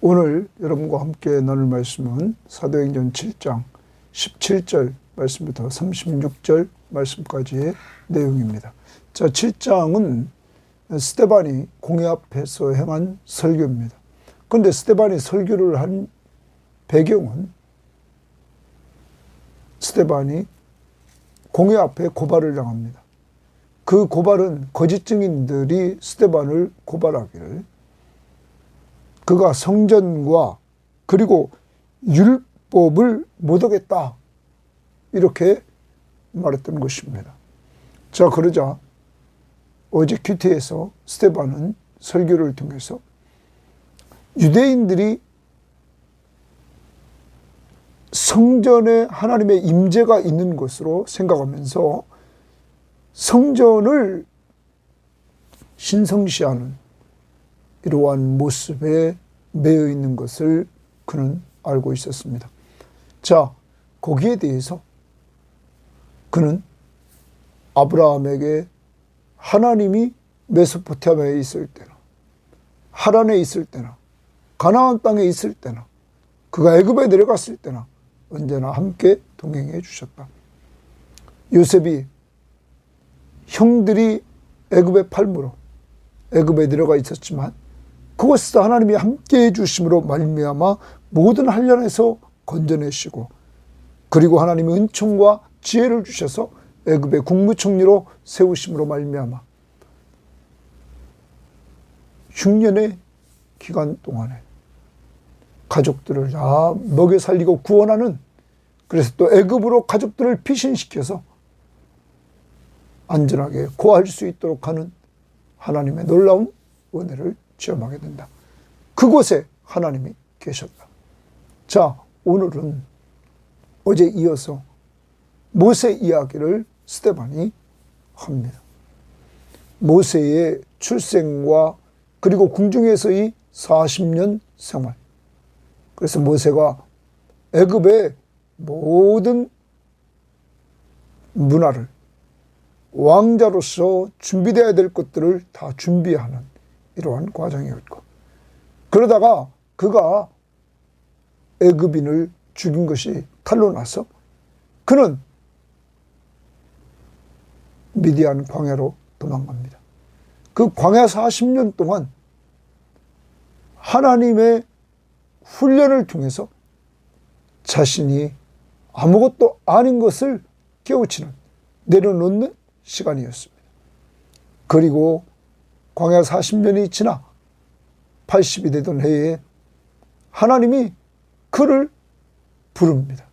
오늘 여러분과 함께 나눌 말씀은 사도행전 7장 17절 말씀부터 36절 말씀까지의 내용입니다. 자, 7장은 스데반이 공회 앞에서 행한 설교입니다. 그런데 스데반이 설교를 한 배경은 스데반이 공회 앞에 고발을 당합니다. 그 고발은 거짓 증인들이 스데반을 고발하기를 그가 성전과 그리고 율법을 못 어겼다 이렇게 말했던 것입니다. 자, 그러자 어제 큐티에서 스데반은 설교를 통해서 유대인들이 성전에 하나님의 임재가 있는 것으로 생각하면서 성전을 신성시하는 이러한 모습에 매여 있는 것을 그는 알고 있었습니다. 자, 거기에 대해서 그는 아브라함에게 하나님이 메소포타미아에 있을 때나 하란에 있을 때나 가나안 땅에 있을 때나 그가 애굽에 내려갔을 때나 언제나 함께 동행해 주셨다. 요셉이 형들이 애굽에 팔므로 애굽에 내려가 있었지만 그곳에서 하나님이 함께해 주심으로 말미암아 모든 한란에서 건져내시고 그리고 하나님이 은총과 지혜를 주셔서 애굽의 국무총리로 세우심으로 말미암아 6년의 기간 동안에 가족들을 다 먹여 살리고 구원하는, 그래서 또 애굽으로 가족들을 피신시켜서 안전하게 고할 수 있도록 하는 하나님의 놀라운 은혜를 체험하게 된다. 그곳에 하나님이 계셨다. 자, 오늘은 어제 이어서 모세 이야기를 스데반이 합니다. 모세의 출생과 그리고 궁중에서의 40년 생활. 그래서 모세가 애굽의 모든 문화를 왕자로서 준비되어야 될 것들을 다 준비하는 이러한 과정이었고, 그러다가 그가 애굽인을 죽인 것이 칼로 나서 그는 미디안 광야로 도망갑니다. 그 광야 40년 동안 하나님의 훈련을 통해서 자신이 아무것도 아닌 것을 깨우치는, 내려놓는 시간이었습니다. 그리고 광야 40년이 지나 80이 되던 해에 하나님이 그를 부릅니다.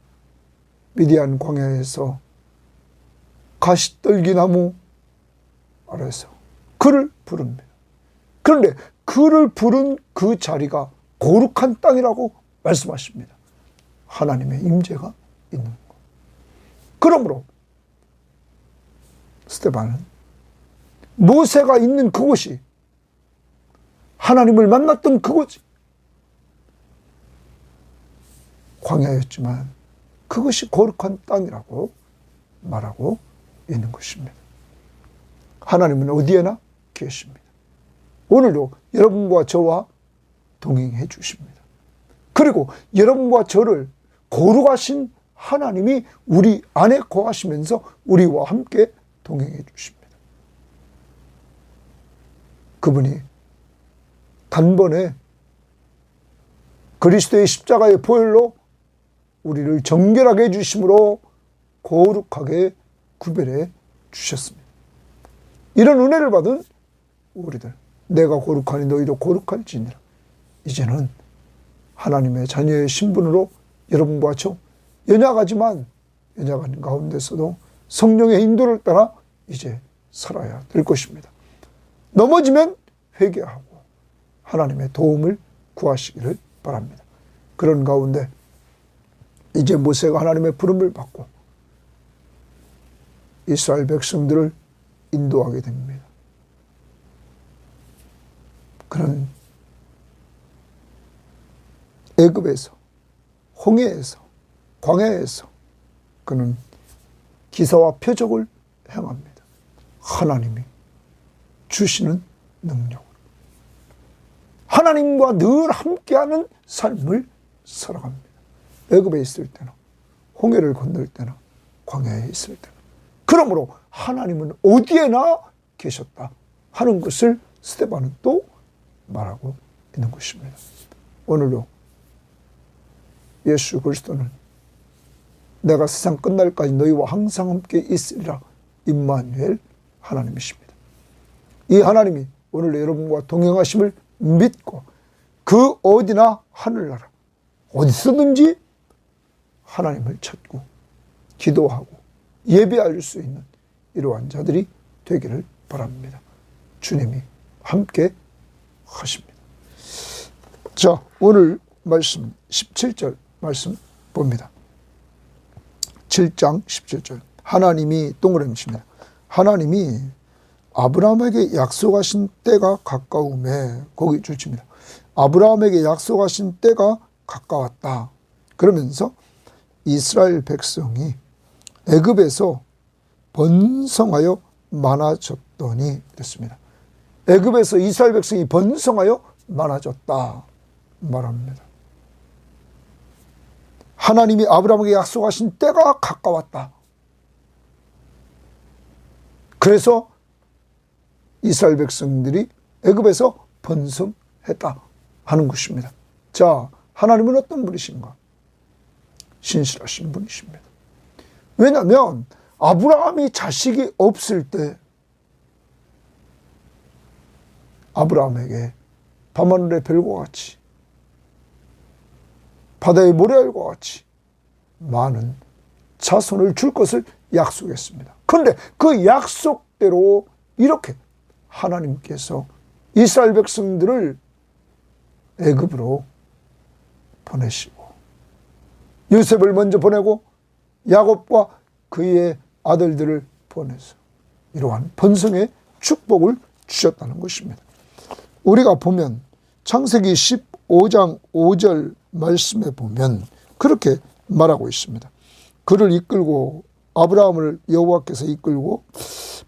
미디안 광야에서 가시떨기나무 아래서 그를 부릅니다. 그런데 그를 부른 그 자리가 거룩한 땅이라고 말씀하십니다. 하나님의 임재가 있는 것. 그러므로 스데반은 모세가 있는 그곳이, 하나님을 만났던 그곳이 광야였지만 그것이 거룩한 땅이라고 말하고 있는 것입니다. 하나님은 어디에나 계십니다. 오늘도 여러분과 저와 동행해 주십니다. 그리고 여러분과 저를 거룩하신 하나님이 우리 안에 거하시면서 우리와 함께 동행해 주십니다. 그분이 단번에 그리스도의 십자가의 보혈로 우리를 정결하게 해주심으로 거룩하게 구별해 주셨습니다. 이런 은혜를 받은 우리들, 내가 거룩하니 너희도 거룩할지니라. 이제는 하나님의 자녀의 신분으로 여러분과 저 연약하지만 연약한 가운데서도 성령의 인도를 따라 이제 살아야 될 것입니다. 넘어지면 회개하고 하나님의 도움을 구하시기를 바랍니다. 그런 가운데 이제 모세가 하나님의 부름을 받고 이스라엘 백성들을 인도하게 됩니다. 그는 애굽에서, 홍해에서, 광야에서 그는 기사와 표적을 행합니다. 하나님이 주시는 능력으로. 하나님과 늘 함께하는 삶을 살아갑니다. 애굽에 있을 때나 홍해를 건널 때나 광야에 있을 때나. 그러므로 하나님은 어디에나 계셨다 하는 것을 스데반은 또 말하고 있는 것입니다. 오늘도 예수 그리스도는 내가 세상 끝날까지 너희와 항상 함께 있으리라 임마누엘 하나님이십니다. 이 하나님이 오늘 여러분과 동행하심을 믿고 그 어디나 하늘나라 어디서든지 하나님을 찾고 기도하고 예배할 수 있는 이러한 자들이 되기를 바랍니다. 주님이 함께 하십니다. 자, 오늘 말씀 17절 말씀 봅니다. 7장 17절 하나님이 동그라미 칩니다. 하나님이 아브라함에게 약속하신 때가 가까움에 거기 줄칩니다. 아브라함에게 약속하신 때가 가까웠다. 그러면서 이스라엘 백성이 애굽에서 번성하여 많아졌더니 그랬습니다. 애굽에서 이스라엘 백성이 번성하여 많아졌다 말합니다. 하나님이 아브라함에게 약속하신 때가 가까웠다. 그래서 이스라엘 백성들이 애굽에서 번성했다 하는 것입니다. 자, 하나님은 어떤 분이신가? 신실하신 분이십니다. 왜냐하면 아브라함이 자식이 없을 때 아브라함에게 밤하늘의 별과 같이 바다의 모래알과 같이 많은 자손을 줄 것을 약속했습니다. 그런데 그 약속대로 이렇게 하나님께서 이스라엘 백성들을 애굽으로 보내시고 요셉을 먼저 보내고 야곱과 그의 아들들을 보내서 이러한 번성의 축복을 주셨다는 것입니다. 우리가 보면 창세기 15장 5절 말씀에 보면 그렇게 말하고 있습니다. 그를 이끌고 아브라함을 여호와께서 이끌고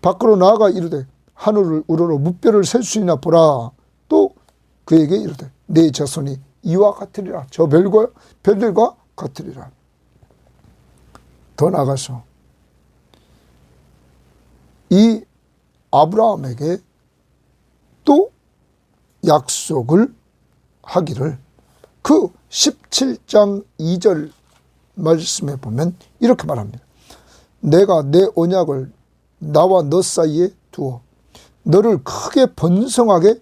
밖으로 나아가 이르되 하늘을 우러러 무뼈를 셀 수 있나 보라. 또 그에게 이르되 내 자손이 이와 같으리라. 저 별들과 같으리라. 더 나아가서 이 아브라함에게 또 약속을 하기를 그 17장 2절 말씀에 보면 이렇게 말합니다. 내가 내 언약을 나와 너 사이에 두어 너를 크게 번성하게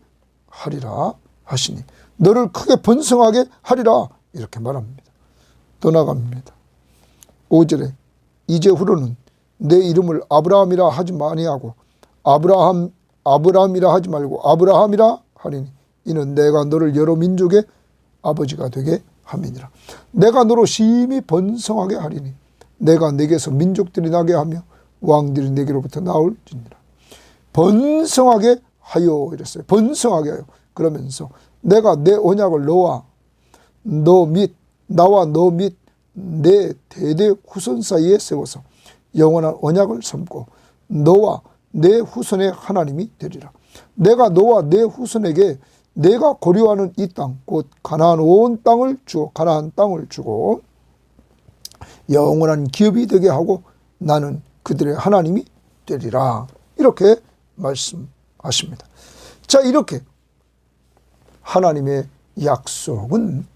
하리라 하시니 너를 크게 번성하게 하리라 이렇게 말합니다. 더 나갑니다. 5절에 이제후로는 내 이름을 아브라함이라 하지 마니하고 아브라함이라 하지 말고 아브라함이라 하리니 이는 내가 너를 여러 민족의 아버지가 되게 함이니라. 내가 너로 심히 번성하게 하리니 내가 내게서 민족들이 나게 하며 왕들이 내게로부터 나올지니라. 번성하게 하여 이랬어요. 번성하게 하여. 그러면서 내가 내 언약을 나와 너 및 내 대대 후손 사이에 세워서 영원한 언약을 삼고 너와 내 후손의 하나님이 되리라. 내가 너와 내 후손에게 내가 고려하는 이 땅 곧 가나안 온 땅을 주고 가나안 땅을 주고 영원한 기업이 되게 하고 나는 그들의 하나님이 되리라. 이렇게 말씀하십니다. 자, 이렇게 하나님의 약속은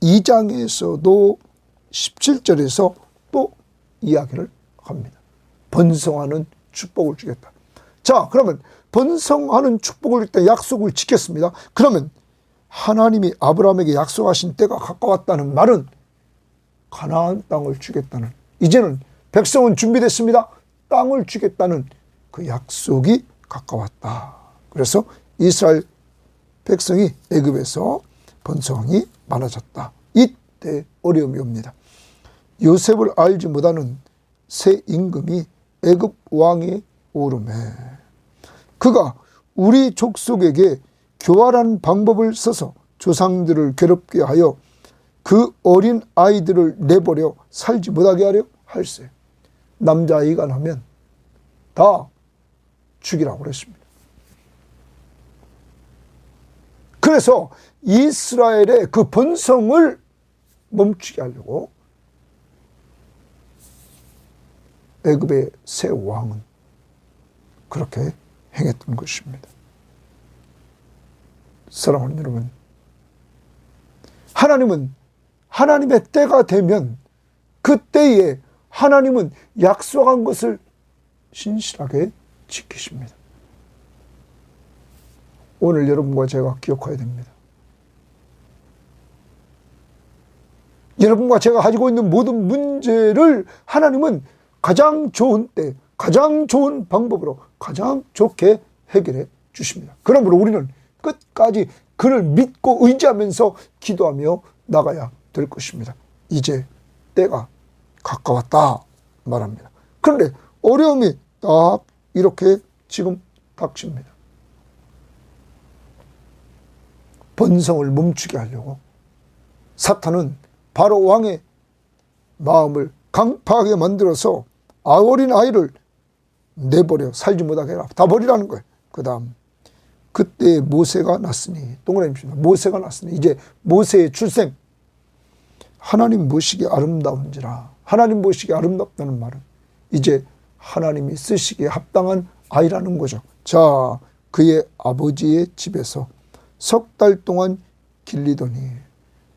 22장에서도 17절에서 또 이야기를 합니다. 번성하는 축복을 주겠다. 자, 그러면 번성하는 축복을 일단 약속을 지켰습니다. 그러면 하나님이 아브라함에게 약속하신 때가 가까웠다는 말은 가나안 땅을 주겠다는, 이제는 백성은 준비됐습니다. 땅을 주겠다는 그 약속이 가까웠다. 그래서 이스라엘 백성이 애굽에서 번성이 많아졌다. 이때 어려움이 옵니다. 요셉을 알지 못하는 새 임금이 애굽 왕이 오름에 그가 우리 족속에게 교활한 방법을 써서 조상들을 괴롭게 하여 그 어린 아이들을 내버려 살지 못하게 하려 할세. 남자아이가 나면 다 죽이라고 그랬습니다. 그래서 이스라엘의 그 번성을 멈추게 하려고 애굽의 새 왕은 그렇게 행했던 것입니다. 사랑하는 여러분, 하나님은 하나님의 때가 되면 그때에 하나님은 약속한 것을 신실하게 지키십니다. 오늘 여러분과 제가 기억해야 됩니다. 여러분과 제가 가지고 있는 모든 문제를 하나님은 가장 좋은 때, 가장 좋은 방법으로 가장 좋게 해결해 주십니다. 그러므로 우리는 끝까지 그를 믿고 의지하면서 기도하며 나가야 될 것입니다. 이제 때가 가까웠다 말합니다. 그런데 어려움이 딱 이렇게 지금 닥칩니다. 번성을 멈추게 하려고 사탄은 바로 왕의 마음을 강팍하게 만들어서 어린 아이를 내버려 살지 못하게 해라. 다 버리라는 거예요. 그 다음 그때 모세가 났으니, 동그라미 칩니다. 모세가 났으니 이제 모세의 출생, 하나님 보시기에 아름다운지라. 하나님 보시기에 아름답다는 말은 이제 하나님이 쓰시기에 합당한 아이라는 거죠. 자, 그의 아버지의 집에서 석 달 동안 길리더니,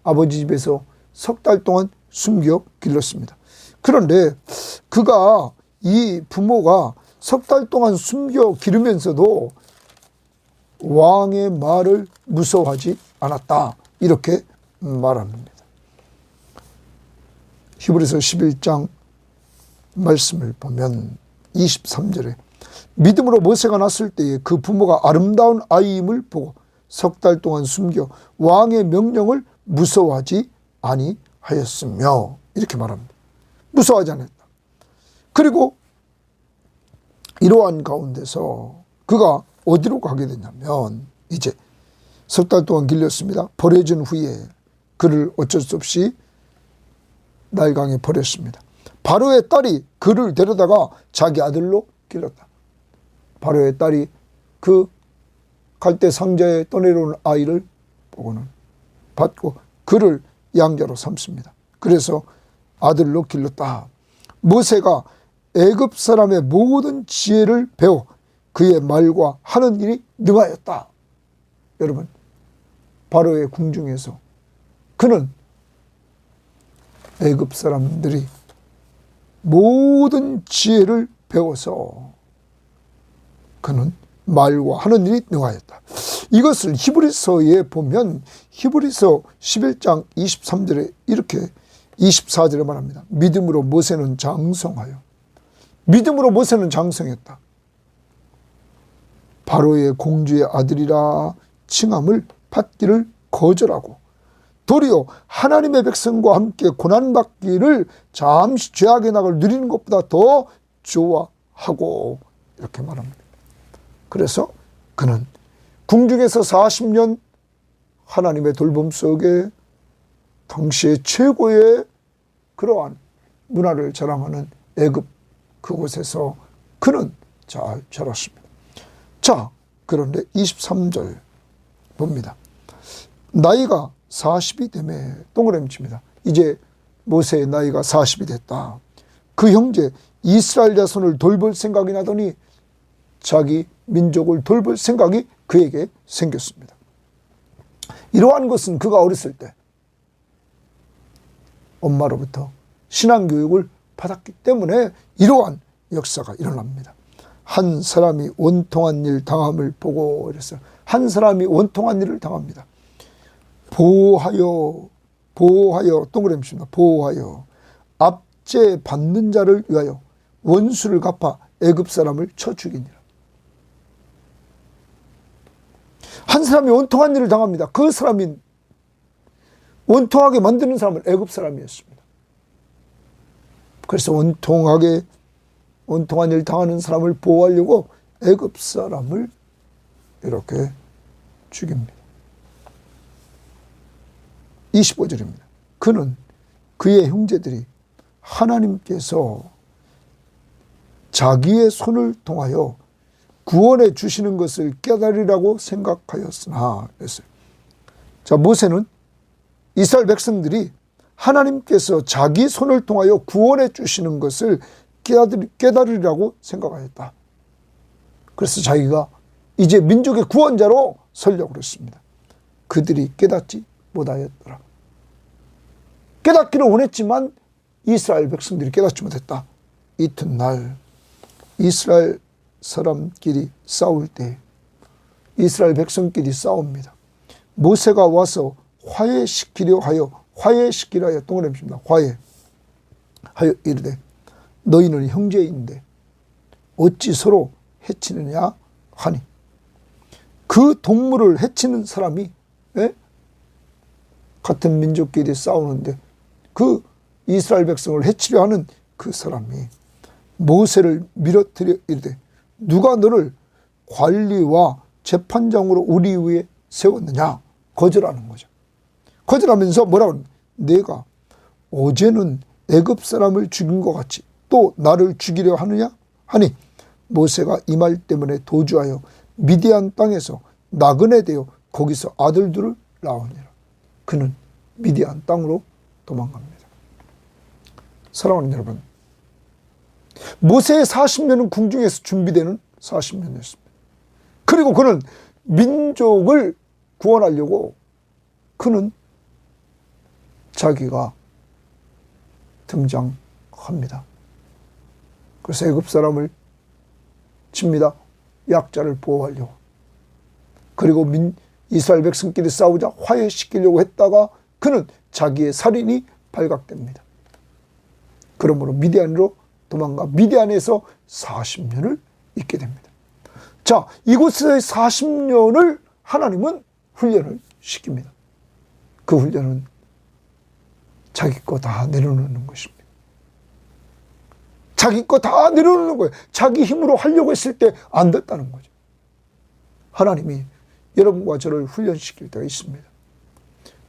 아버지 집에서 석 달 동안 숨겨 길렀습니다. 그런데 그가, 이 부모가 석 달 동안 숨겨 기르면서도 왕의 말을 무서워하지 않았다, 이렇게 말합니다. 히브리서 11장 말씀을 보면 23절에 믿음으로 모세가 났을 때에 그 부모가 아름다운 아이임을 보고 석 달 동안 숨겨 왕의 명령을 무서워하지 아니하였으며, 이렇게 말합니다. 무서워하지 않았다. 그리고 이러한 가운데서 그가 어디로 가게 되냐면, 이제 석 달 동안 길렀습니다. 버려진 후에 그를 어쩔 수 없이 나일강에 버렸습니다. 바로의 딸이 그를 데려다가 자기 아들로 길렀다. 바로의 딸이 그 갈대 상자에 떠내려온 아이를 보고는 받고 그를 양자로 삼습니다. 그래서 아들로 길렀다. 모세가 애굽 사람의 모든 지혜를 배워 그의 말과 하는 일이 능하였다. 여러분, 바로의 궁중에서 그는 애굽 사람들이 모든 지혜를 배워서 그는 말과 하는 일이 능하였다. 이것을 히브리서에 보면 히브리서 11장 23절에 이렇게 24절에 말합니다. 믿음으로 모세는 장성하여, 믿음으로 모세는 장성했다. 바로의 공주의 아들이라 칭함을 받기를 거절하고 도리어 하나님의 백성과 함께 고난받기를 잠시 죄악의 낙을 누리는 것보다 더 좋아하고, 이렇게 말합니다. 그래서 그는 궁중에서 40년 하나님의 돌봄 속에 당시의 최고의 그러한 문화를 자랑하는 애굽 그곳에서 그는 잘 자랐습니다. 자, 그런데 23절 봅니다. 나이가 40이 되매, 동그라미 칩니다. 이제 모세의 나이가 40이 됐다. 그 형제 이스라엘 자손을 돌볼 생각이 나더니 자기 민족을 돌볼 생각이 그에게 생겼습니다. 이러한 것은 그가 어렸을 때 엄마로부터 신앙교육을 받았기 때문에 이러한 역사가 일어납니다. 한 사람이 원통한 일 당함을 보고, 그래서 한 사람이 원통한 일을 당합니다. 보호하여 동그라미 칩니다. 보호하여 압제 받는 자를 위하여 원수를 갚아 애굽 사람을 쳐 죽이니라. 한 사람이 원통한 일을 당합니다. 그 사람이 원통하게 만드는 사람은 애굽 사람이었습니다. 그래서 원통한 일 당하는 사람을 보호하려고 애굽 사람을 이렇게 죽입니다. 25절입니다. 그는 그의 형제들이 하나님께서 자기의 손을 통하여 구원해 주시는 것을 깨달으라고 생각하였으나, 그랬어요. 자, 모세는 이스라엘 백성들이 하나님께서 자기 손을 통하여 구원해 주시는 것을 깨달으리라고 생각하였다. 그래서 자기가 이제 민족의 구원자로 서려고 했습니다. 그들이 깨닫지 못하였더라. 깨닫기를 원했지만 이스라엘 백성들이 깨닫지 못했다. 이튿날 이스라엘 사람끼리 싸울 때 이스라엘 백성끼리 싸웁니다. 모세가 와서 화해시키려 하여 동그라미입니다. 화해하여 이르되 너희는 형제인데 어찌 서로 해치느냐 하니, 그 동물을 해치는 사람이 같은 민족끼리 싸우는데 그 이스라엘 백성을 해치려 하는 그 사람이 모세를 밀어뜨려 이르되 누가 너를 관리와 재판장으로 우리 위에 세웠느냐. 거절하는 거죠. 거절하면서 뭐라고 하냐, 내가 어제는 애굽 사람을 죽인 것 같이 또 나를 죽이려 하느냐 하니, 모세가 이 말 때문에 도주하여 미디안 땅에서 나그네 되어 거기서 아들들을 낳으니라. 그는 미디안 땅으로 도망갑니다. 사랑하는 여러분, 모세의 40년은 궁중에서 준비되는 40년이었습니다. 그리고 그는 민족을 구원하려고 그는 자기가 등장합니다. 그래서 애굽 사람을 칩니다. 약자를 보호하려고. 그리고 이스라엘 백성끼리 싸우자 화해시키려고 했다가 그는 자기의 살인이 발각됩니다. 그러므로 미디안으로 도망가 미디안에서 40년을 있게 됩니다. 자, 이곳에서의 40년을 하나님은 훈련을 시킵니다. 그 훈련은 자기 거 다 내려놓는 것입니다. 자기 거 다 내려놓는 거예요. 자기 힘으로 하려고 했을 때 안 됐다는 거죠. 하나님이 여러분과 저를 훈련시킬 때가 있습니다.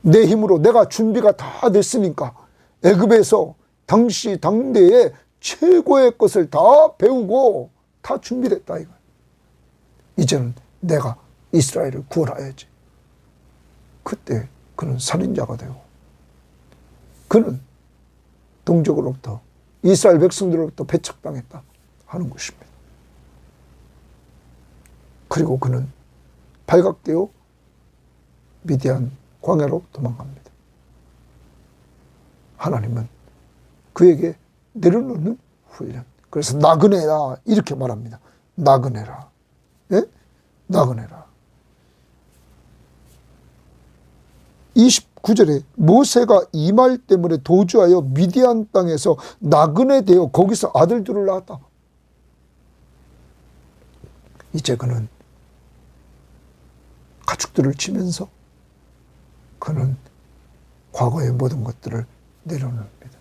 내 힘으로 내가 준비가 다 됐으니까 애굽에서 당시 당대의 최고의 것을 다 배우고 다 준비됐다 이거예요. 이제는 내가 이스라엘을 구원해야지. 그때 그는 살인자가 되고 그는 동족으로부터 이스라엘 백성들로부터 배척당했다 하는 것입니다. 그리고 그는 발각되어 미디안 광야로 도망갑니다. 하나님은 그에게 내려놓는 훈련. 그래서 나그네라 이렇게 말합니다. 나그네라. 예? 나그네라. 29절에 모세가 이 말 때문에 도주하여 미디안 땅에서 나그네 되어 거기서 아들들을 낳았다. 이제 그는 가축들을 치면서 그는 과거의 모든 것들을 내려놓습니다.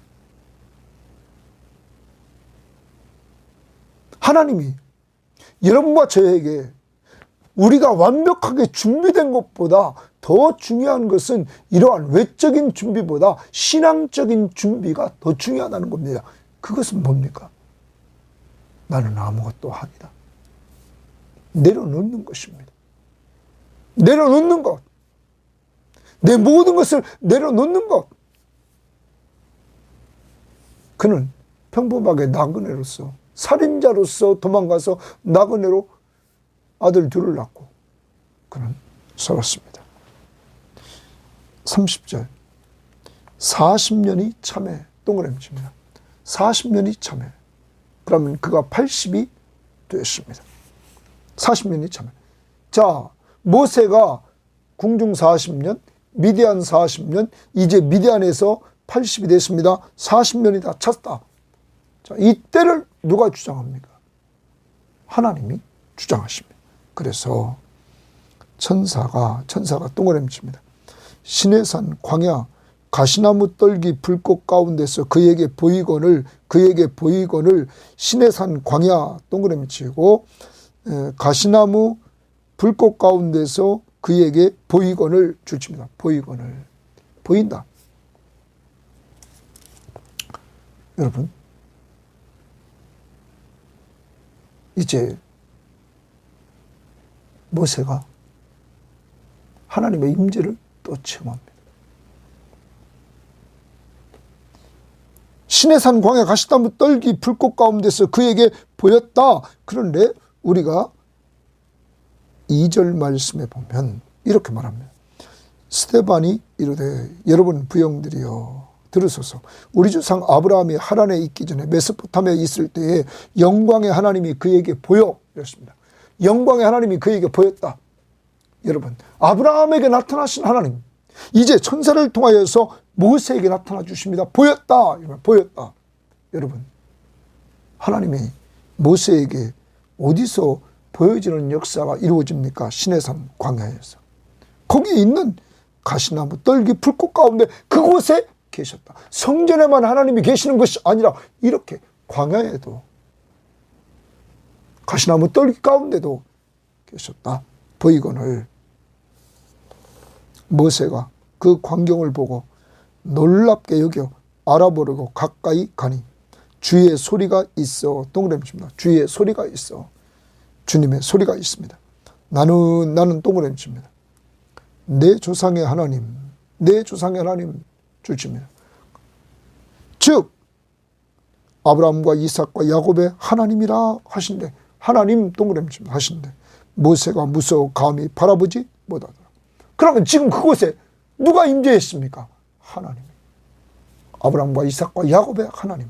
하나님이 여러분과 저에게 우리가 완벽하게 준비된 것보다 더 중요한 것은 이러한 외적인 준비보다 신앙적인 준비가 더 중요하다는 겁니다. 그것은 뭡니까? 나는 아무것도 아니다. 내려놓는 것입니다. 내려놓는 것. 내 모든 것을 내려놓는 것. 그는 평범하게 나그네로서 살인자로서 도망가서 나그네로 아들 둘을 낳고 그는 살았습니다. 30절 40년이 참에 동그라미 칩니다. 40년이 참에. 그러면 그가 80이 되었습니다. 40년이 참에. 자, 모세가 궁중 40년, 미디안 40년, 이제 미디안에서 80이 됐습니다. 40년이 다 찼다. 자, 이때를 누가 주장합니까? 하나님이 주장하십니다. 그래서 천사가 동그라미 칩니다. 시내산 광야 가시나무 떨기 불꽃 가운데서 그에게 보이거늘 시내산 광야 동그라미 치고 가시나무 불꽃 가운데서 그에게 보이거늘 줄칩니다. 보이거늘. 보인다. 여러분, 이제 모세가 하나님의 임재를 또 체험합니다. 시내산 광야 가시나무 떨기 불꽃 가운데서 그에게 보였다. 그런데 우리가 2절 말씀에 보면 이렇게 말합니다. 스데반이 이르되 여러분 부형들이여 들으소서. 우리 조상 아브라함이 하란에 있기 전에 메소포타미아에 있을 때에 영광의 하나님이 그에게 보여 이랬습니다. 영광의 하나님이 그에게 보였다. 여러분, 아브라함에게 나타나신 하나님, 이제 천사를 통하여서 모세에게 나타나 주십니다. 보였다. 보였다. 여러분, 하나님이 모세에게 어디서 보여지는 역사가 이루어집니까? 시내산 광야에서. 거기에 있는 가시나무 떨기 불꽃 가운데 그곳에 계셨다. 성전에만 하나님이 계시는 것이 아니라 이렇게 광야에도 가시나무 떨기 가운데도 계셨다. 보이거늘 모세가 그 광경을 보고 놀랍게 여겨 알아보려고 가까이 가니 주의 소리가 있어. 동그라미 칩니다. 주의 소리가 있어. 주님의 소리가 있습니다. 나는 동그라미 칩니다. 내 조상의 하나님, 내 조상의 하나님 주십니다. 즉 아브라함과 이삭과 야곱의 하나님이라 하신대. 하나님 동그라미 칩니다. 하신대. 모세가 무서워 감히 바라보지 못하더라. 그러면 지금 그곳에 누가 임재했습니까? 하나님. 아브라함과 이삭과 야곱의 하나님.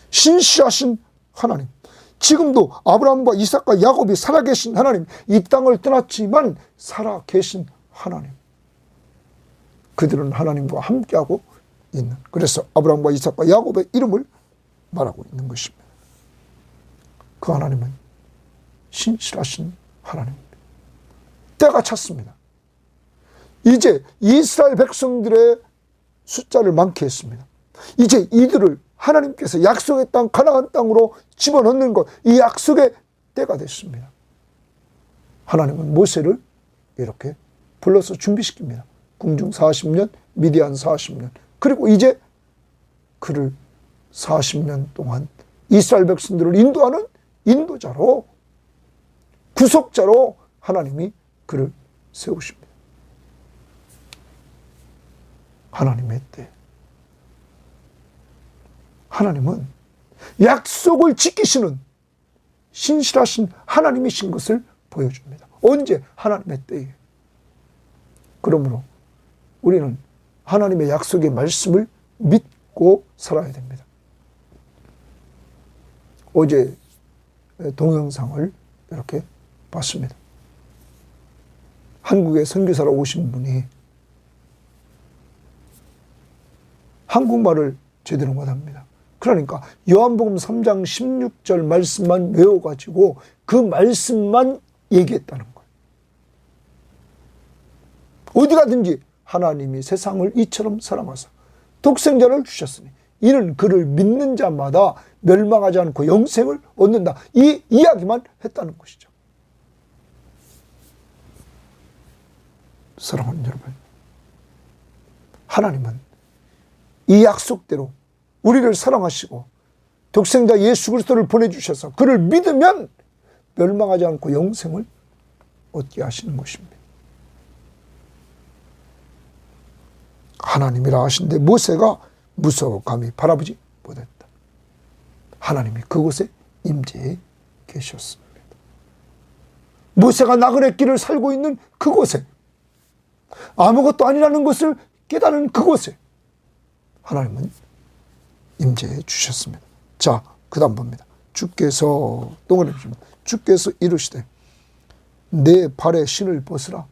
신실하신 하나님. 지금도 아브라함과 이삭과 야곱이 살아계신 하나님. 이 땅을 떠났지만 살아계신 하나님. 그들은 하나님과 함께하고 있는. 그래서 아브라함과 이삭과 야곱의 이름을 말하고 있는 것입니다. 그 하나님은 신실하신 하나님입니다. 때가 찼습니다. 이제 이스라엘 백성들의 숫자를 많게 했습니다. 이제 이들을 하나님께서 약속의 땅 가나안 땅으로 집어넣는 것, 이 약속의 때가 됐습니다. 하나님은 모세를 이렇게 불러서 준비시킵니다. 궁중 40년, 미디안 40년. 그리고 이제 그를 40년 동안 이스라엘 백성들을 인도하는 인도자로, 구속자로 하나님이 그를 세우십니다. 하나님의 때. 하나님은 약속을 지키시는 신실하신 하나님이신 것을 보여줍니다. 언제? 하나님의 때에. 그러므로 우리는 하나님의 약속의 말씀을 믿고 살아야 됩니다. 어제 동영상을 이렇게 봤습니다. 한국에 선교사로 오신 분이 한국말을 제대로 못합니다. 그러니까 요한복음 3장 16절 말씀만 외워가지고 그 말씀만 얘기했다는 거예요. 어디 가든지 하나님이 세상을 이처럼 사랑하사 독생자를 주셨으니 이는 그를 믿는 자마다 멸망하지 않고 영생을 얻는다. 이 이야기만 했다는 것이죠. 사랑하는 여러분, 하나님은 이 약속대로 우리를 사랑하시고 독생자 예수 그리스도를 보내주셔서 그를 믿으면 멸망하지 않고 영생을 얻게 하시는 것입니다. 하나님이라 하신데 모세가 무서워 감히 바라보지 못했다. 하나님이 그곳에 임재해 계셨습니다. 모세가 나그네 길을 살고 있는 그곳에, 아무것도 아니라는 것을 깨달은 그곳에 하나님은 임재해 주셨습니다. 자, 그 다음 봅니다. 주께서 동그라미 주께서 이르시되 내 발에 신을 벗으라.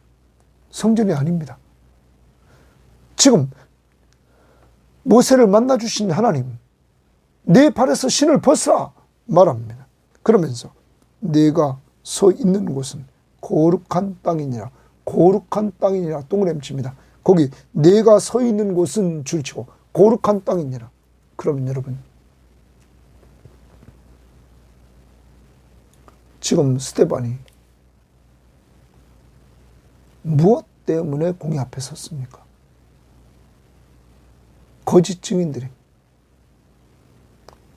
성전이 아닙니다. 지금 모세를 만나 주신 하나님, 내 발에서 신을 벗으라 말합니다. 그러면서 내가 서 있는 곳은 거룩한 땅이니라. 거룩한 땅이니라 동그라미 칩니다. 거기 내가 서 있는 곳은 줄치고 거룩한 땅이니라. 그러면 여러분, 지금 스데반이 무엇 때문에 공의 앞에 섰습니까? 거짓 증인들이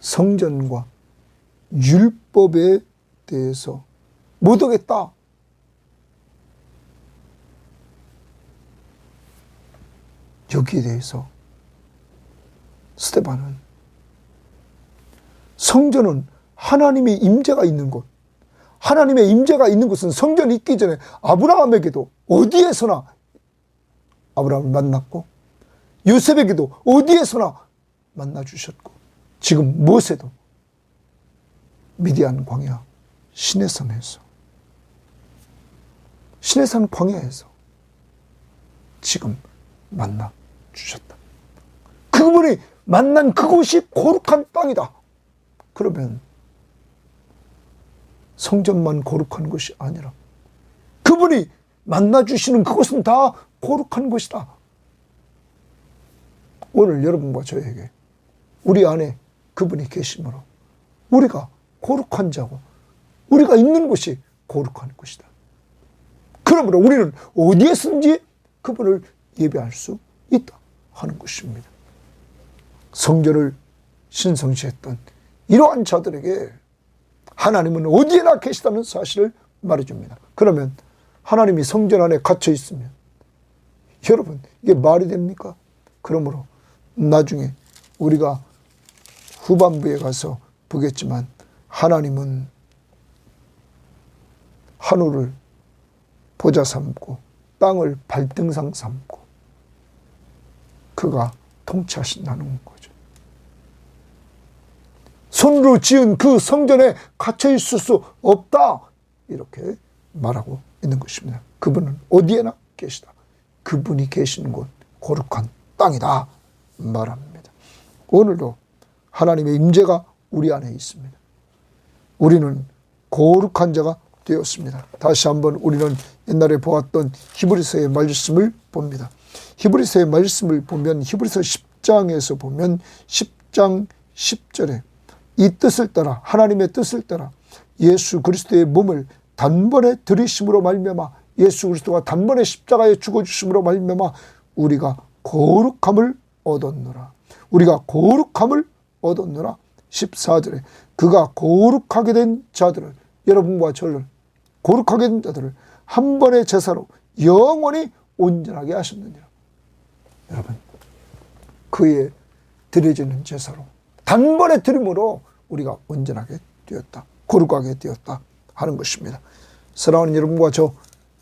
성전과 율법에 대해서 못 오겠다. 여기에 대해서 스데반은 성전은 하나님의 임재가 있는 곳, 하나님의 임재가 있는 곳은 성전이 있기 전에 아브라함에게도 어디에서나 아브라함을 만났고, 요셉에게도 어디에서나 만나주셨고, 지금 모세도 미디안 광야 시내산에서, 시내산 광야에서 지금 만나주셨다. 그분이 만난 그곳이 거룩한 땅이다. 그러면 성전만 거룩한 것이 아니라 그분이 만나주시는 그곳은 다 거룩한 것이다. 오늘 여러분과 저에게 우리 안에 그분이 계심으로 우리가 거룩한 자고 우리가 있는 곳이 거룩한 곳이다. 그러므로 우리는 어디에서든지 그분을 예배할 수 있다 하는 것입니다. 성전을 신성시했던 이러한 자들에게 하나님은 어디에나 계시다는 사실을 말해줍니다. 그러면 하나님이 성전 안에 갇혀 있으면 여러분 이게 말이 됩니까? 그러므로 나중에 우리가 후반부에 가서 보겠지만 하나님은 하늘을 보좌 삼고 땅을 발등상 삼고 그가 통치하신다는 거죠. 손으로 지은 그 성전에 갇혀 있을 수 없다 이렇게 말하고 있는 것입니다. 그분은 어디에나 계시다. 그분이 계시는 곳 거룩한 땅이다 말합니다. 오늘도 하나님의 임재가 우리 안에 있습니다. 우리는 거룩한 자가 되었습니다. 다시 한번 우리는 옛날에 보았던 히브리서의 말씀을 봅니다. 히브리서의 말씀을 보면 히브리서 10장에서 보면 10장 10절에 이 뜻을 따라 하나님의 뜻을 따라 예수 그리스도의 몸을 단번에 들이심으로 말미암아 예수 그리스도가 단번에 십자가에 죽어주심으로 말미암아 우리가 거룩함을 얻었노라. 우리가 거룩함을 얻었노라. 14절에 그가 거룩하게 된 자들을 여러분과 저를 거룩하게 된 자들을 한 번의 제사로 영원히 온전하게 하셨느니라. 여러분 그의 드려지는 제사로 단번에 드림으로 우리가 온전하게 되었다. 거룩하게 되었다 하는 것입니다. 사랑하는 여러분과 저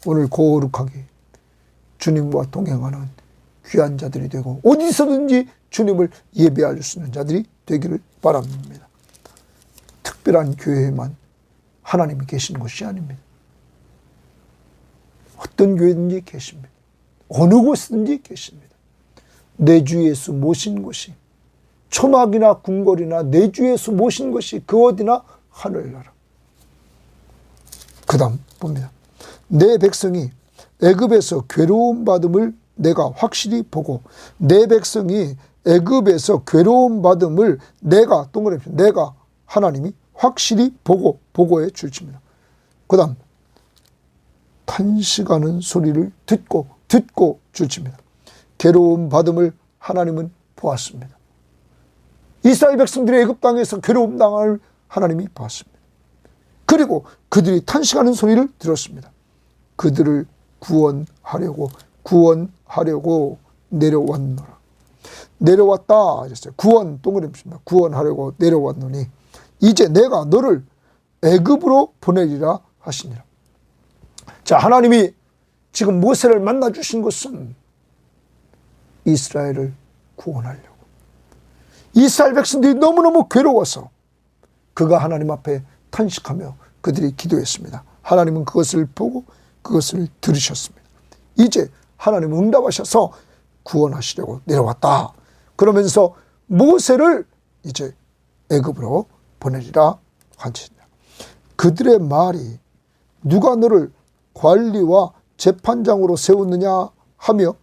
오늘 거룩하게 주님과 동행하는 귀한 자들이 되고 어디서든지 주님을 예배할 수 있는 자들이 되기를 바랍니다. 특별한 교회에만 하나님이 계시는 것이 아닙니다. 어떤 교회든지 계십니다. 어느 곳이든지 계십니다. 내 주 예수 모신 곳이 초막이나 궁궐이나 내 주 예수 모신 것이 그 어디나 하늘나라. 그 다음 봅니다. 내 백성이 애굽에서 괴로움 받음을 내가 확실히 보고 내 백성이 애굽에서 괴로움 받음을 내가 동그라미 내가 하나님이 확실히 보고해 줄지입니다. 그 다음 탄식하는 소리를 듣고 줄지입니다. 괴로움 받음을 하나님은 보았습니다. 이스라엘 백성들의 애굽 땅에서 괴로움 당할 하나님이 보았습니다. 그리고 그들이 탄식하는 소리를 들었습니다. 그들을 구원하려고 내려왔노라. 내려왔다 하셨어요. 구원 동그라미입니다. 구원하려고 내려왔노니 이제 내가 너를 애굽으로 보내리라 하시니라. 자, 하나님이 지금 모세를 만나 주신 것은 이스라엘을 구원하려고. 이스라엘 백성들이 너무너무 괴로워서 그가 하나님 앞에 탄식하며 그들이 기도했습니다. 하나님은 그것을 보고 그것을 들으셨습니다. 이제 하나님은 응답하셔서 구원하시려고 내려왔다. 그러면서 모세를 이제 애굽으로 보내리라 하시니라. 그들의 말이 누가 너를 관리와 재판장으로 세웠느냐 하며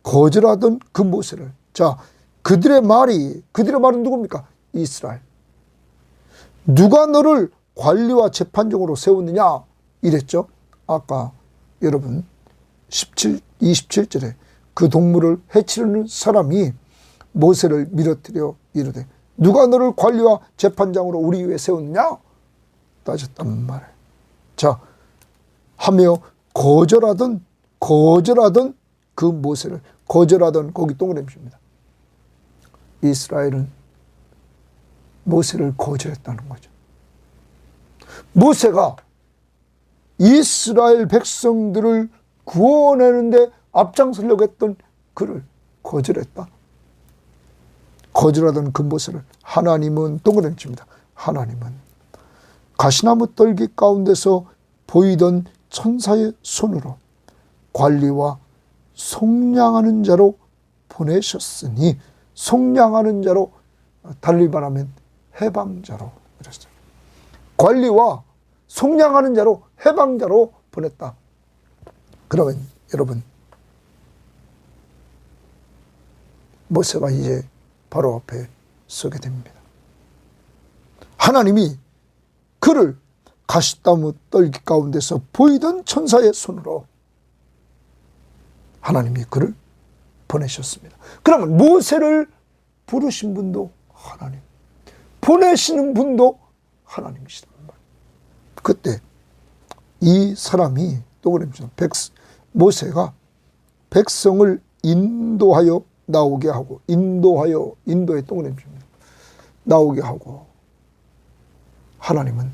거절하던 그 모세를. 자, 그들의 말은 누굽니까? 이스라엘. 누가 너를 관리와 재판장으로 세웠느냐 이랬죠. 아까 여러분 27절에 그 동물을 해치려는 사람이 모세를 밀어뜨려 이르되 누가 너를 관리와 재판장으로 우리 위에 세웠느냐 따졌단 말이에요. 자, 하며 거절하던 그 모세를 거절하던 거기 동그라미입니다. 이스라엘은 모세를 거절했다는 거죠. 모세가 이스라엘 백성들을 구원하는데 앞장서려고 했던 그를 거절했다. 거절하던 그 모세를 하나님은 동그라미입니다. 하나님은 가시나무 떨기 가운데서 보이던 천사의 손으로 관리와 속량하는 자로 보내셨으니, 속량하는 자로, 달리 말하면 해방자로 그랬어요. 관리와 속량하는 자로, 해방자로 보냈다. 그러면 여러분, 모세가 이제 바로 앞에 서게 됩니다. 하나님이 그를 가시나무 떨기 가운데서 보이던 천사의 손으로 하나님이 그를 보내셨습니다. 그러면 모세를 부르신 분도 하나님, 보내시는 분도 하나님이시단 말이에요. 그때 이 사람이 동그라미죠. 모세가 백성을 인도하여 나오게 하고, 인도의 동그라미입니다. 나오게 하고, 하나님은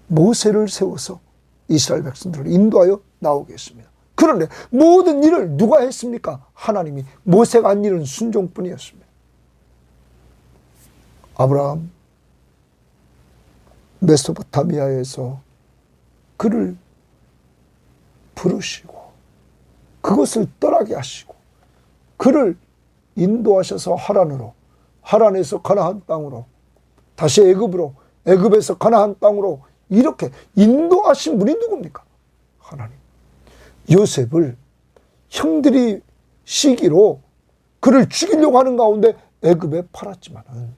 모세를 세워서 이스라엘 백성들을 인도하여 나오게 했습니다. 그런데 모든 일을 누가 했습니까? 하나님이. 모세가 한 일은 순종뿐이었습니다. 아브라함 메소포타미아에서 그를 부르시고 그것을 떠나게 하시고 그를 인도하셔서 하란으로, 하란에서 가나안 땅으로, 다시 애굽으로, 애굽에서 가나안 땅으로 이렇게 인도하신 분이 누굽니까? 하나님. 요셉을 형들이 시기로 그를 죽이려고 하는 가운데 애굽에 팔았지만은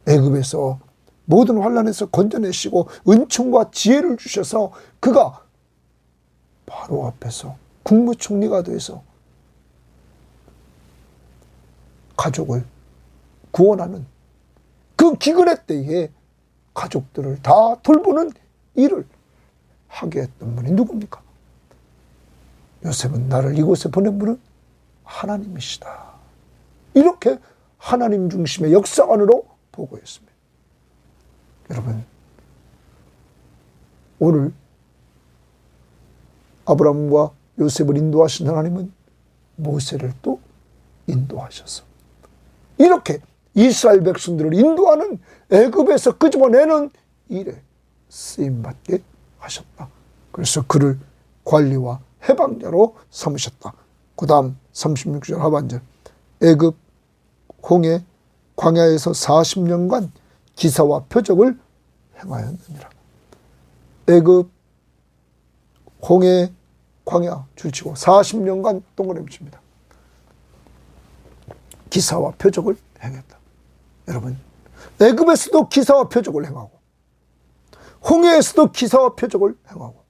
애굽에서 모든 환난에서 건져내시고 은총과 지혜를 주셔서 그가 바로 앞에서 국무총리가 돼서 가족을 구원하는 그 기근의 때에 가족들을 다 돌보는 일을 하게 했던 분이 누굽니까? 요셉은 나를 이곳에 보낸 분은 하나님이시다. 이렇게 하나님 중심의 역사관으로 보고했습니다. 여러분, 오늘 아브라함과 요셉을 인도하신 하나님은 모세를 또 인도하셔서 이렇게 이스라엘 백성들을 인도하는, 애굽에서 끄집어내는 일에 쓰임받게 하셨다. 그래서 그를 관리와 해방자로 삼으셨다. 그 다음 36절 하반절, 애굽 홍해 광야에서 40년간 기사와 표적을 행하였느니라. 애굽 홍해 광야 줄치고 40년간 동그라미 칩니다. 기사와 표적을 행했다. 여러분, 애굽에서도 기사와 표적을 행하고, 홍해에서도 기사와 표적을 행하고,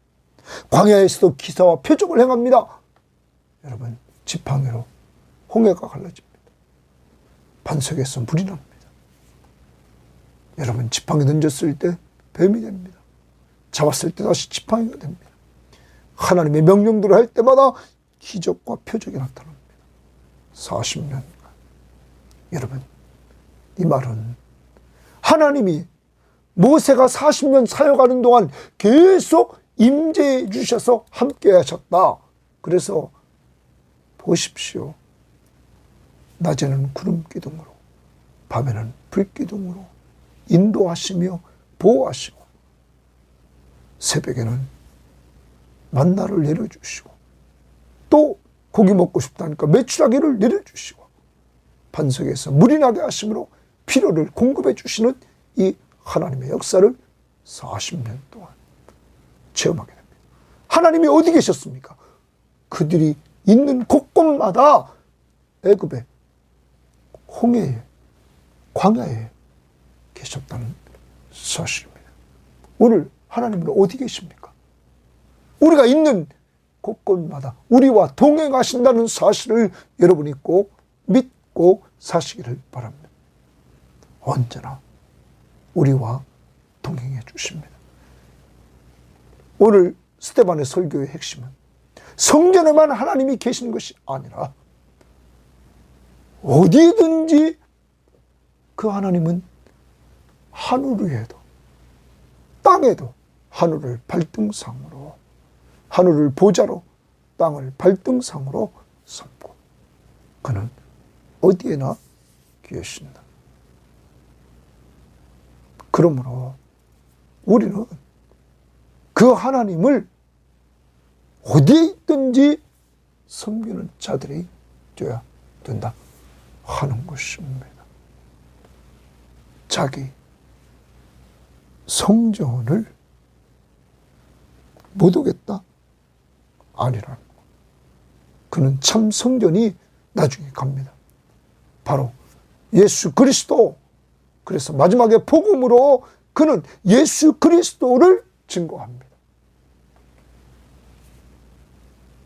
광야에서도 기사와 표적을 행합니다. 여러분, 지팡이로 홍해가 갈라집니다. 반석에서 물이 납니다. 여러분, 지팡이 던졌을 때 뱀이 됩니다. 잡았을 때 다시 지팡이가 됩니다. 하나님의 명령들을 할 때마다 기적과 표적이 나타납니다. 40년간. 여러분, 이 말은 하나님이 모세가 40년 사역하는 동안 계속 임재해 주셔서 함께 하셨다. 그래서 보십시오. 낮에는 구름 기둥으로, 밤에는 불 기둥으로 인도하시며 보호하시고, 새벽에는 만나를 내려주시고, 또 고기 먹고 싶다니까 메추라기를 내려주시고, 반석에서 물이 나게 하심으로 필요를 공급해 주시는 이 하나님의 역사를 40년 동안 체험하게 됩니다. 하나님이 어디 계셨습니까? 그들이 있는 곳곳마다 애굽에, 홍해에, 광야에 계셨다는 사실입니다. 오늘 하나님은 어디 계십니까? 우리가 있는 곳곳마다 우리와 동행하신다는 사실을 여러분이 꼭 믿고 사시기를 바랍니다. 언제나 우리와 동행해 주십니다. 오늘 스데반의 설교의 핵심은 성전에만 하나님이 계시는 것이 아니라 어디든지 그 하나님은 하늘 위에도 땅에도 하늘을 발등상으로, 하늘을 보좌로 땅을 발등상으로 삼고 그는 어디에나 계신다. 그러므로 우리는 그 하나님을 어디에 있든지 섬기는 자들이 되어야 된다 하는 것입니다. 자기 성전을 못 오겠다? 아니라는 것. 그는 참 성전이 나중에 갑니다. 바로 예수 그리스도. 그래서 마지막에 복음으로 그는 예수 그리스도를 증거합니다.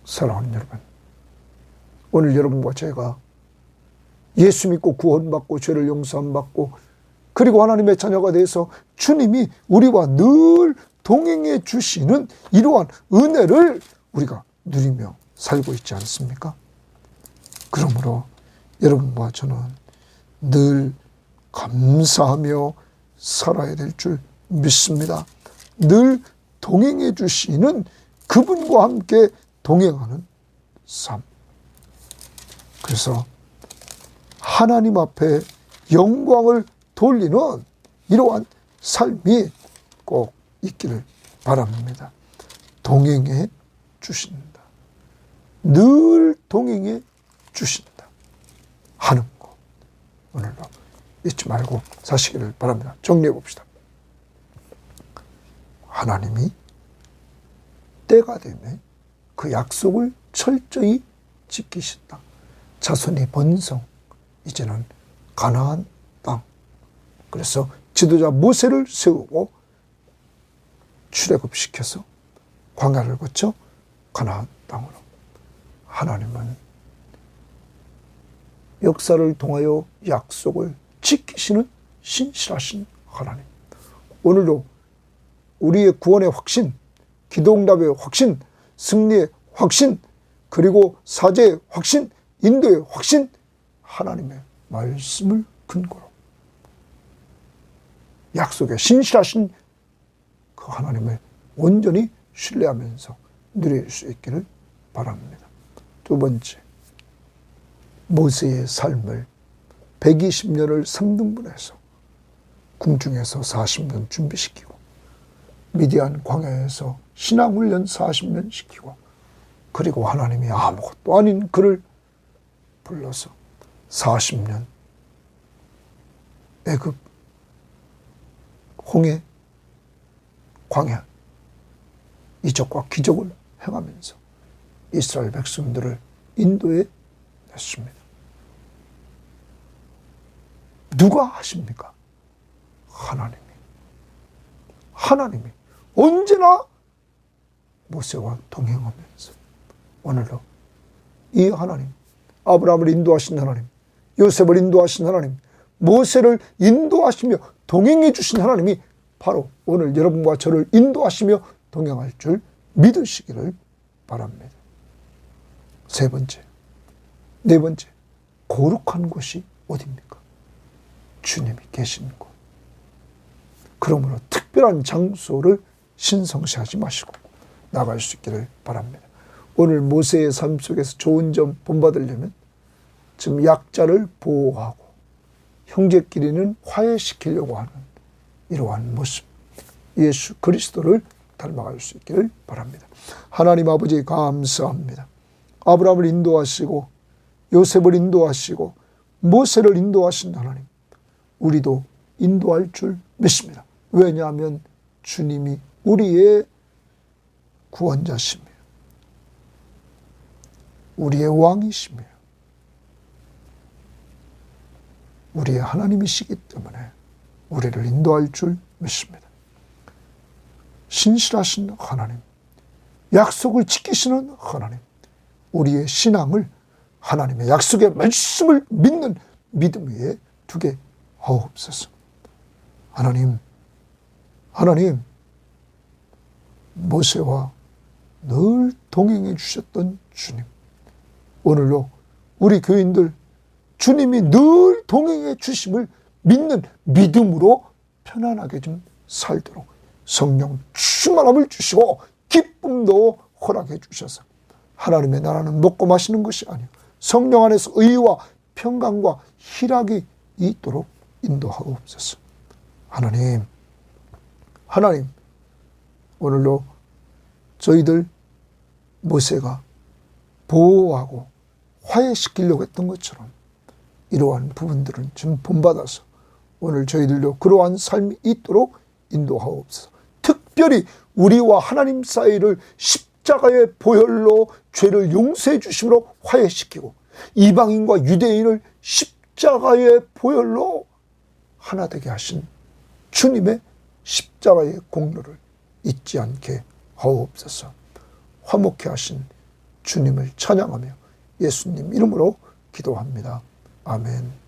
사랑하는 여러분, 오늘 여러분과 제가 예수 믿고 구원받고 죄를 용서함받고 그리고 하나님의 자녀가 돼서 주님이 우리와 늘 동행해 주시는 이러한 은혜를 우리가 누리며 살고 있지 않습니까? 그러므로 여러분과 저는 늘 감사하며 살아야 될 줄 믿습니다. 늘 동행해 주시는 그분과 함께 동행하는 삶. 그래서 하나님 앞에 영광을 돌리는 이러한 삶이 꼭 있기를 바랍니다. 동행해 주신다. 늘 동행해 주신다 하는 것, 오늘도 잊지 말고 사시기를 바랍니다. 정리해 봅시다. 하나님이 때가 되면 그 약속을 철저히 지키신다. 자손이 번성, 이제는 가나안 땅. 그래서 지도자 모세를 세우고 출애굽시켜서 광야를 거쳐 가나안 땅으로. 하나님은 역사를 통하여 약속을 지키시는 신실하신 하나님. 오늘도 우리의 구원의 확신, 기도응답의 확신, 승리의 확신, 그리고 사죄의 확신, 인도의 확신, 하나님의 말씀을 근거로 약속에 신실하신 그 하나님을 온전히 신뢰하면서 누릴 수 있기를 바랍니다. 두 번째, 모세의 삶을 120년을 3등분해서 궁중에서 40년 준비시키고 미디안 광야에서 신앙훈련 40년 시키고 그리고 하나님이 아무것도 아닌 그를 불러서 40년 애굽 홍해 광야 이적과 기적을 행하면서 이스라엘 백성들을 인도해 냈습니다. 누가 하십니까? 하나님이 언제나 모세와 동행하면서 오늘도 이 하나님, 아브라함을 인도하신 하나님, 요셉을 인도하신 하나님, 모세를 인도하시며 동행해 주신 하나님이 바로 오늘 여러분과 저를 인도하시며 동행할 줄 믿으시기를 바랍니다. 세 번째, 네 번째, 거룩한 곳이 어디입니까? 주님이 계신 곳. 그러므로 특별한 장소를 신성시하지 마시고 나갈 수 있기를 바랍니다. 오늘 모세의 삶 속에서 좋은 점 본받으려면 지금 약자를 보호하고 형제끼리는 화해시키려고 하는 이러한 모습, 예수 그리스도를 닮아갈 수 있기를 바랍니다. 하나님 아버지 감사합니다. 아브라함을 인도하시고 요셉을 인도하시고 모세를 인도하신 하나님, 우리도 인도할 줄 믿습니다. 왜냐하면 주님이 우리의 구원자시며 우리의 왕이시며 우리의 하나님이시기 때문에 우리를 인도할 줄 믿습니다. 신실하신 하나님, 약속을 지키시는 하나님, 우리의 신앙을 하나님의 약속의 말씀을 믿는 믿음 위에 두게 하옵소서. 하나님, 모세와 늘 동행해 주셨던 주님, 오늘도 우리 교인들 주님이 늘 동행해 주심을 믿는 믿음으로 편안하게 좀 살도록 성령 충만함을 주시고 기쁨도 허락해 주셔서 하나님의 나라는 먹고 마시는 것이 아니요 성령 안에서 의와 평강과 희락이 있도록 인도하옵소서. 하나님 오늘도 저희들 모세가 보호하고 화해시키려고 했던 것처럼 이러한 부분들은 좀 본받아서 오늘 저희들도 그러한 삶이 있도록 인도하옵소서. 특별히 우리와 하나님 사이를 십자가의 보혈로 죄를 용서해 주심으로 화해시키고 이방인과 유대인을 십자가의 보혈로 하나 되게 하신 주님의 십자가의 공로를 잊지 않게 하옵소서. 화목케 하신 주님을 찬양하며 예수님 이름으로 기도합니다. 아멘.